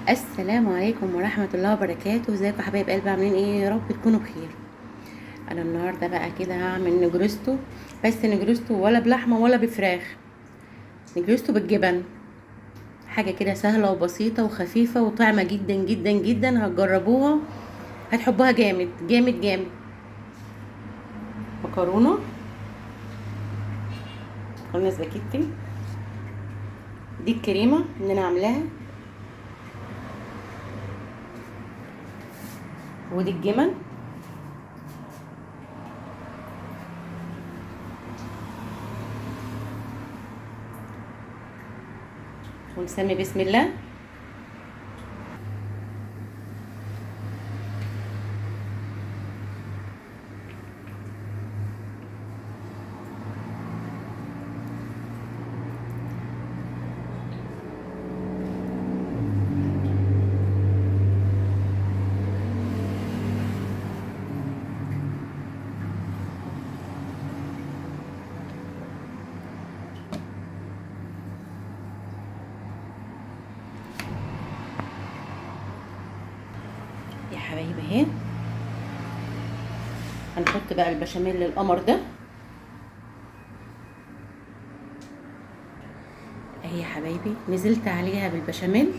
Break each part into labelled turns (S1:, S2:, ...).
S1: السلام عليكم ورحمة الله وبركاته. ازيكم حبايب قلبي؟ عاملين ايه؟ يا رب تكونوا بخير. انا النهارده بقى كده هعمل نجرستو، بس نجرستو ولا بلحمة ولا بفراخ، نجرستو بالجبن. حاجة كده سهلة وبسيطة وخفيفة وطعمة جدا جدا جدا، هتجربوها هتحبوها جامد جامد جامد. مكرونة سباكيتي، دي الكريمة اللي انا عاملاها، ودي الجبن، ونسمي بسم الله. يا حبايبي اهي، هنحط بقى البشاميل القمر ده اهي يا حبايبي، نزلت عليها بالبشاميل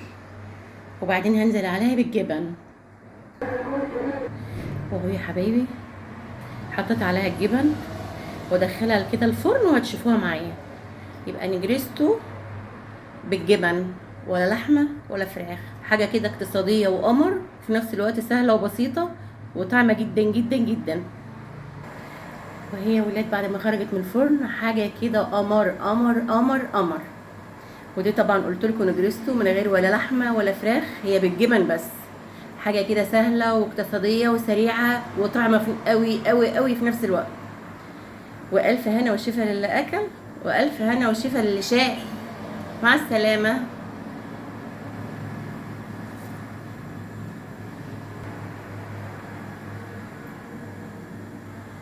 S1: وبعدين هنزل عليها بالجبن، وهو يا حبايبي حطيت عليها الجبن وادخلها كده الفرن وهتشوفوها معايا. يبقى نجريستو بالجبن، ولا لحمه ولا فراخ، حاجه كده اقتصاديه وقمر في نفس الوقت، سهله وبسيطه وطعمه جدا جدا جدا. وهي يا ولاد بعد ما خرجت من الفرن حاجه كده قمر قمر قمر قمر. ودي طبعا قلت لكم نجريستو من غير ولا لحمه ولا فراخ، هي بالجبن بس، حاجه كده سهله واقتصاديه وسريعه وطعمه قوي قوي قوي في نفس الوقت. والف هنا وشفا للي اكل، والف هنا وشفا للي شاء. مع السلامه.